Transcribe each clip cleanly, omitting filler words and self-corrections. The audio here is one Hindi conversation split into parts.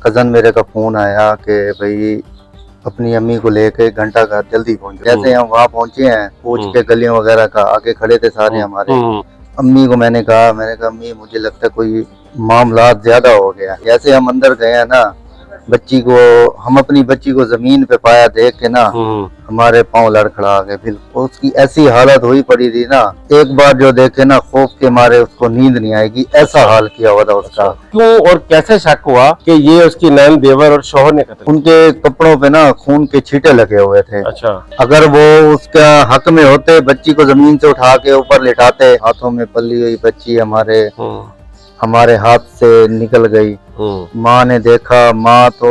कज़न मेरे का फ़ोन आया कि भाई अपनी अम्मी को लेके घंटा घर जल्दी पहुंचो। जैसे हम वहाँ पहुंचे हैं, पूछ के गलियों वगैरह का, आगे खड़े थे सारे हमारे। अम्मी को मैंने कहा अम्मी मुझे लगता है कोई मामला ज्यादा हो गया। जैसे हम अंदर गए हैं ना, हम अपनी बच्ची को जमीन पे पाया देख के ना हमारे पांव लड़खड़ा गए। बिल्कुल उसकी ऐसी हालत हुई पड़ी थी ना, एक बार जो देखे ना खौफ के मारे उसको नींद नहीं आएगी, ऐसा हाल किया हुआ था उसका। क्यों और कैसे शक हुआ कि ये उसकी नैन देवर और शोहर ने कत्ल? उनके कपड़ों पे ना खून के छींटे लगे हुए थे। अच्छा। अगर वो उसका हक में होते, बच्ची को जमीन से उठा के ऊपर लिटाते। हाथों में पली हुई बच्ची हमारे हाथ से निकल गई। माँ ने देखा, माँ तो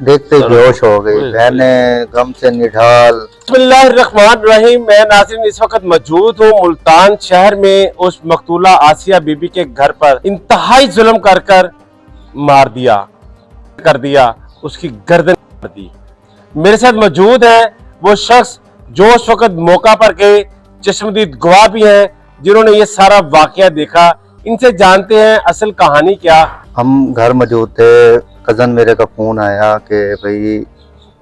देखते ही बेहोश हो गई। बहने गम से निढाल। बिस्मिल्लाहिर्रहमानिर्रहीम। मैं नाज़रीन इस वक्त मौजूद हूँ मुल्तान शहर में। उस मकतूला आसिया बीबी के घर पर इंतहाई जुल्म कर मार दिया, उसकी गर्दन काट दी। मेरे साथ मौजूद है वो शख्स जो उस वक्त मौका पर के चश्मदीद गवाह भी हैं, जिन्होंने ये सारा वाकया देखा। इनसे जानते हैं असल कहानी क्या। हम घर मौजूद थे, कज़न मेरे का फोन आया कि भाई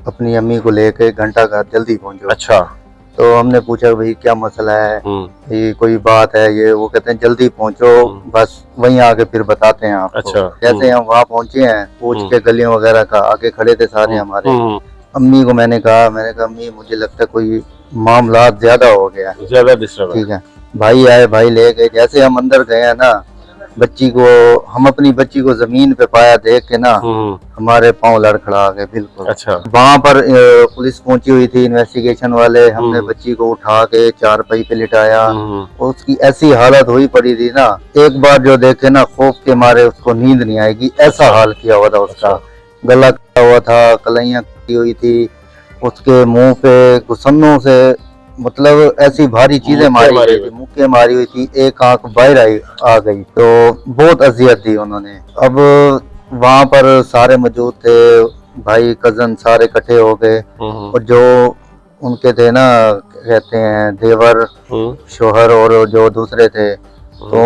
अपनी अम्मी को लेके घंटा घर जल्दी पहुंचो। अच्छा। तो हमने पूछा भाई क्या मसला है, ये कोई बात है? ये वो कहते हैं जल्दी पहुंचो, बस वहीं आके फिर बताते हैं आपको। अच्छा। जैसे हम वहाँ पहुंचे हैं, पूछ के गलियों वगैरह का, आगे खड़े थे सारे हमारे। अम्मी को मैंने कहा अम्मी मुझे लगता है कोई मामला ज्यादा हो गया, ज्यादा डिस्टर्ब। ठीक है। भाई आए, भाई ले गए। जैसे हम अंदर गए हैं ना, हम अपनी बच्ची को जमीन पे पाया देख के ना हमारे पांव लड़खड़ा गए। बिल्कुल। अच्छा। वहाँ पर पुलिस पहुंची हुई थी, इन्वेस्टिगेशन वाले। हमने बच्ची को उठा के चारपाई पे लिटाया। उसकी ऐसी हालत हुई पड़ी थी ना, एक बार जो देखे ना खौफ के मारे उसको नींद नहीं आएगी, ऐसा हाल किया हुआ था उसका। गला कटा हुआ था, कलाइयाँ कटी हुई थी, उसके मुंह पे गुस्सनों से मतलब ऐसी भारी चीजें मारी गई थी, मुक्के मारी हुई थी, एक आंख बाहर आ गई। तो बहुत अजियत दी उन्होंने। अब वहाँ पर सारे मौजूद थे, भाई कजन सारे इकट्ठे हो गए। और जो उनके थे ना, कहते हैं देवर शोहर, और जो दूसरे थे तो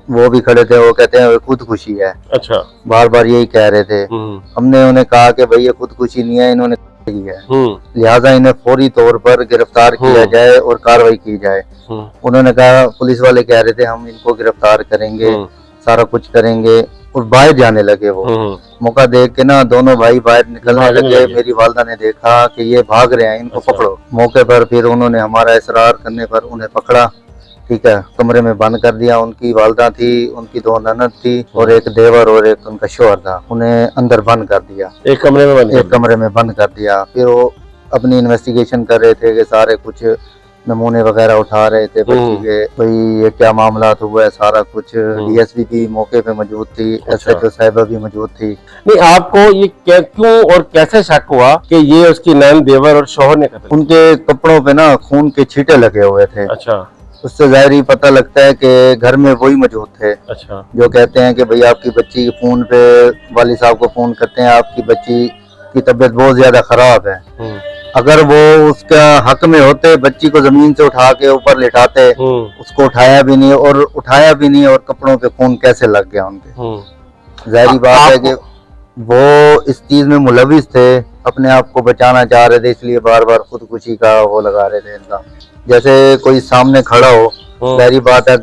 वो भी खड़े थे। वो कहते हैं खुदकुशी है। अच्छा। बार बार यही कह रहे थे। हमने उन्हें कहा कि भाई ये खुदकुशी नहीं है, इन्होंने की है, लिहाजा इन्हें फौरी तौर पर गिरफ्तार किया जाए और कार्रवाई की जाए। उन्होंने कहा, पुलिस वाले कह रहे थे हम इनको गिरफ्तार करेंगे, सारा कुछ करेंगे। और बाहर जाने लगे वो। मौका देख के ना दोनों भाई बाहर निकलने लगे। मेरी वालदा ने देखा कि ये भाग रहे हैं, इनको पकड़ो। मौके पर फिर उन्होंने हमारा इसरार करने पर उन्हें पकड़ा, ठीक है, कमरे में बंद कर दिया। उनकी वालदा थी, उनकी दो ननद थी और एक देवर और एक उनका शोहर था। उन्हें अंदर बंद कर दिया, एक कमरे में बंद कर दिया। फिर वो अपनी इन्वेस्टिगेशन कर रहे थे कि सारे कुछ नमूने वगैरह उठा रहे थे बच्ची के, भाई ये क्या मामला हुआ है, सारा कुछ। डीएसपी भी मौके पे मौजूद थी, एसएचओ साहिबा भी मौजूद थी। नहीं, आपको ये क्यों और कैसे शक हुआ कि ये उसकी नैन देवर और शोहर ने कत्ल? उनके कपड़ों पे ना खून के छींटे लगे हुए थे। अच्छा। उससे जाहिर ही पता लगता है कि घर में वही मौजूद थे। अच्छा। जो कहते हैं कि भाई आपकी बच्ची के फोन पे वाली साहब को फोन करते हैं, आपकी बच्ची की तबीयत बहुत ज्यादा खराब है। अगर वो उसका हक में होते, बच्ची को जमीन से उठा के ऊपर लिटाते। उसको उठाया भी नहीं और कपड़ों पे खून कैसे लग गया उनके। जाहिर बात है कि वो इस चीज में मुलविस थे, अपने आप को बचाना चाह रहे थे, इसलिए बार बार खुदकुशी का वो लगा रहे थे इल्जाम। जैसे कोई सामने खड़ा हो, जाहिर बात है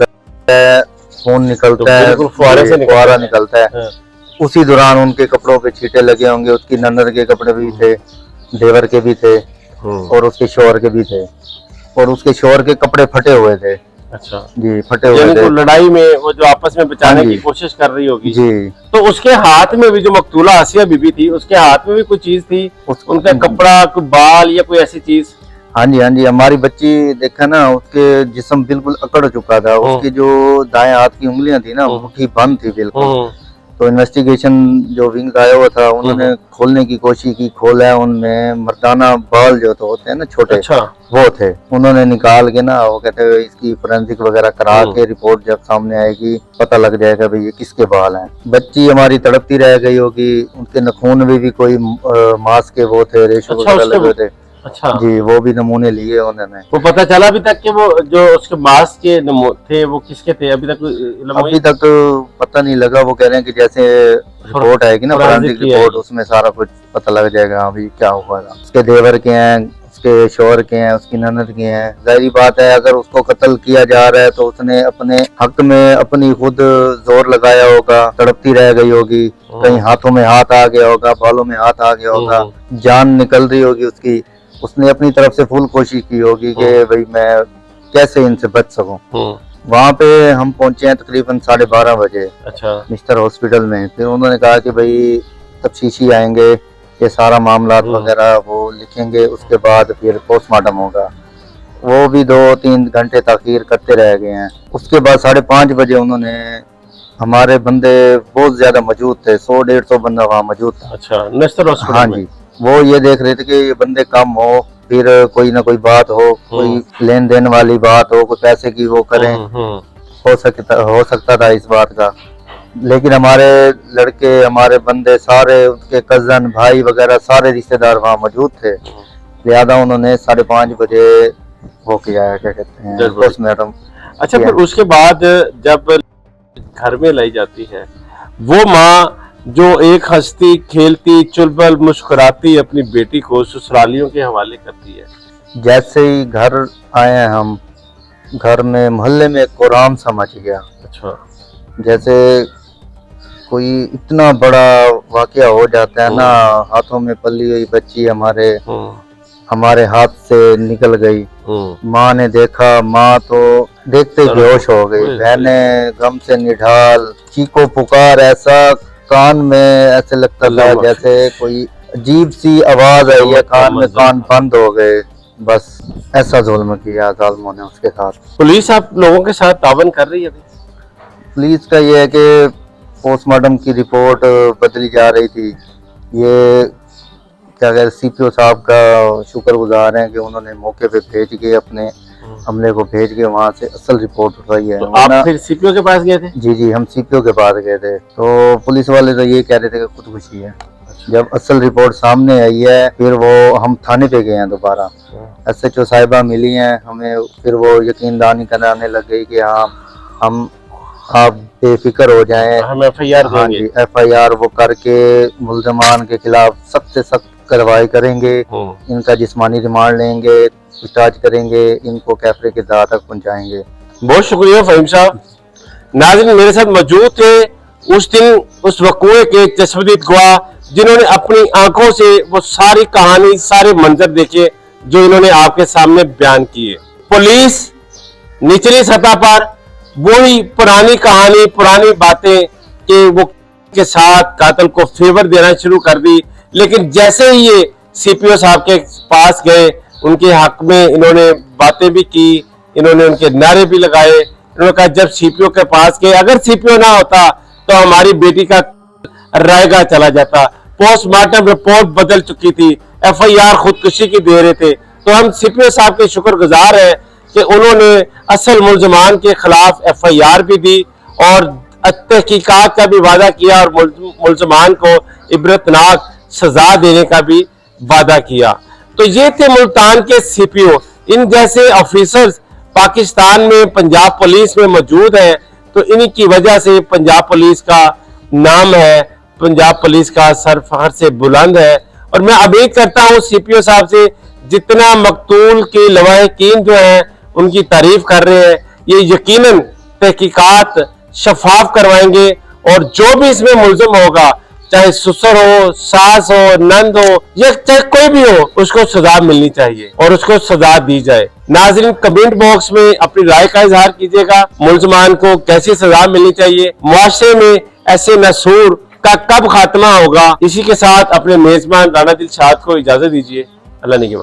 खून निकलता है, फुहारा निकलता है। उसी दौरान उनके कपड़ों पे छींटे लगे होंगे। उसकी ननद के कपड़े भी थे, देवर के भी थे और उसके शोहर के भी थे, और उसके शोहर के कपड़े फटे हुए थे। अच्छा जी, फटे हुए थे। लड़ाई में वो जो आपस में बचाने की कोशिश कर रही होगी जी। तो उसके हाथ में भी, जो मकतूला आसिया बीबी थी, उसके हाथ में भी कोई चीज थी, उनका कपड़ा, कोई बाल या कोई ऐसी चीज? हाँ जी, हमारी बच्ची देखा ना, उसके जिस्म बिल्कुल अकड़ चुका था। उसकी जो दाएं हाथ की उंगलियां थी ना, मुट्ठी बंद थी बिल्कुल। तो इन्वेस्टिगेशन जो विंग आया हुआ था, उन्होंने खोलने की कोशिश की, खोला। उनमें मर्दाना बाल जो तो होते हैं ना छोटे, अच्छा, वो थे। उन्होंने निकाल के ना, वो कहते हैं इसकी फोरेंसिक वगैरह करा के रिपोर्ट जब सामने आएगी पता लग जाएगा भाई ये किसके बाल हैं। बच्ची हमारी तड़पती रह गई होगी। उनके नखून में भी कोई मांस के वो थे, रेशो वगैरह लगे थे। अच्छा जी, वो भी नमूने लिए उन्होंने। वो पता चला अभी तक कि वो जो उसके मास्क के थे वो किसके थे? अभी तक इल्म हुई? अभी तक पता नहीं लगा। वो कह रहे हैं कि जैसे रिपोर्ट आएगी ना, फोरेंसिक रिपोर्ट, उसमें सारा कुछ पता लग जाएगा अभी क्या हुआ। उसके देवर के हैं, उसके शोहर के हैं, उसकी ननद के हैं। जाहिर बात है अगर उसको कत्ल किया जा रहा है तो उसने अपने हक में अपनी खुद जोर लगाया होगा, तड़पती रह गई होगी, कहीं हाथों में हाथ आ गया होगा, बालों में हाथ आ गया होगा, जान निकल रही होगी उसकी। उसने अपनी तरफ से फुल कोशिश की होगी कि भाई मैं कैसे इनसे बच सकूं। वहाँ पे हम पहुंचे हैं तकरीबन 12:30 बजे। अच्छा। मिस्टर हॉस्पिटल में। फिर उन्होंने कहा कि भाई तफ्तीशी आएंगे, ये सारा मामला वगैरह वो लिखेंगे, उसके बाद फिर पोस्टमार्टम होगा। वो भी 2-3 घंटे ताखीर करते रह गए हैं। उसके बाद 5:30 बजे उन्होंने, हमारे बंदे बहुत ज्यादा मौजूद थे, 100-150 बंदा वहाँ मौजूद था। अच्छा, नेशनल हॉस्पिटल। हाँ जी, वो ये देख रहे थे कि ये बंदे कम हो, फिर कोई ना कोई बात हो, कोई लेन देन वाली बात हो, कोई पैसे की वो करें। हो सकता था इस बात का। लेकिन हमारे लड़के, हमारे बंदे सारे, उसके कजन भाई वगैरह सारे रिश्तेदार वहाँ मौजूद थे। लिहाजा उन्होंने 5:30 बजे वो किया है, क्या कहते हैं, पोस्टमार्टम। अच्छा, फिर उसके बाद जब घर में लाई जाती है वो माँ जो एक हंसती खेलती चुलबुल मुस्कुराती अपनी बेटी को ससुरालियों के हवाले करती है। जैसे ही घर आए हम, घर में मोहल्ले में कोराम सा मच गया। अच्छा। जैसे कोई इतना बड़ा वाकया हो जाता है ना। हाथों में पली हुई बच्ची हमारे हाथ से निकल गई। माँ ने देखा, माँ तो देखते ही बेहोश हो गई। बहने गम से निढाल, चीखो पुकार, ऐसा कान में ऐसे लगता था जैसे कोई अजीब सी आवाज आई है कान में, कान बंद हो गए। बस ऐसा जुल्म किया जालिमों ने उसके साथ। पुलिस आप लोगों के साथ तावन कर रही है अभी? पुलिस का ये है कि पोस्टमार्टम की रिपोर्ट बदली जा रही थी। ये क्या कहते, सीपीओ साहब का शुक्रगुजार हैं कि उन्होंने मौके पे भेज के, अपने हमले को भेज के वहाँ से असल रिपोर्ट उठवाई है। तो आप फिर सीपीओ के पास गए थे? जी जी, हम सीपीओ के पास गए थे। तो पुलिस वाले तो ये कह रहे थे कि खुदकुशी है। जब असल रिपोर्ट सामने आई है फिर वो हम थाने पे गए हैं दोबारा। SHO साहिबा मिली हैं हमें, फिर वो यकीन दहानी कराने लग गई कि हाँ हम, आप बेफिक्र हो जाएं, हम FIR देंगे। हाँ जी, FIR वो करके मुल्ज़मान के खिलाफ सख्त से सख्त कार्रवाई करेंगे, इनका जिस्मानी रिमांड लेंगे, पूछताछ करेंगे, इनको कैफरे के दाह तक पहुंचाएंगे। बहुत शुक्रिया फहीम साहब। नाज़रीन, मेरे साथ मौजूद थे उस दिन उस वक़ूए के चश्मदीद गवाह जिन्होंने अपनी आंखों से वो सारी कहानी, सारे मंजर देखे जो इन्होंने आपके सामने बयान किए। पुलिस निचली सतह पर वही पुरानी कहानी, पुरानी बातें कि वो के साथ कातिल को फेवर देना शुरू कर दी। लेकिन जैसे ही ये सीपीओ साहब के पास गए, उनके हक में इन्होंने बातें भी की, इन्होंने उनके नारे भी लगाए। इन्होंने कहा जब सीपीओ के पास गए, अगर सीपीओ ना होता तो हमारी बेटी का रायगा चला जाता। पोस्टमार्टम रिपोर्ट बदल चुकी थी, FIR खुदकुशी की दे रहे थे। तो हम सीपीओ साहब के शुक्रगुजार हैं कि उन्होंने असल मुल्ज़मान के खिलाफ FIR भी दी और तहकीकात का भी वादा किया और मुल्ज़मान को इबरतनाक सजा देने का भी वादा किया। तो ये थे मुल्तान के सीपीओ। इन जैसे ऑफिसर्स पाकिस्तान में, पंजाब पुलिस में मौजूद हैं। तो इन्हीं की वजह से पंजाब पुलिस का नाम है, पंजाब पुलिस का सर फखर से बुलंद है। और मैं उम्मीद करता हूँ सीपीओ साहब से, जितना मकतूल के लवाहिकीन जो है उनकी तारीफ कर रहे हैं, ये यकीनन तहकीकात शफाफ करवाएंगे और जो भी इसमें मुल्ज़िम होगा, चाहे ससुर हो, सास हो, नंद हो, या चाहे कोई भी हो, उसको सजा मिलनी चाहिए और उसको सजा दी जाए। नाज़रीन, कमेंट बॉक्स में अपनी राय का इजहार कीजिएगा। मुल्ज़मान को कैसी सजा मिलनी चाहिए, मुआशरे में ऐसे नसूर का कब खात्मा होगा। इसी के साथ अपने मेजबान राना दिलशाद को इजाजत दीजिए। अल्लाह ने के बाद।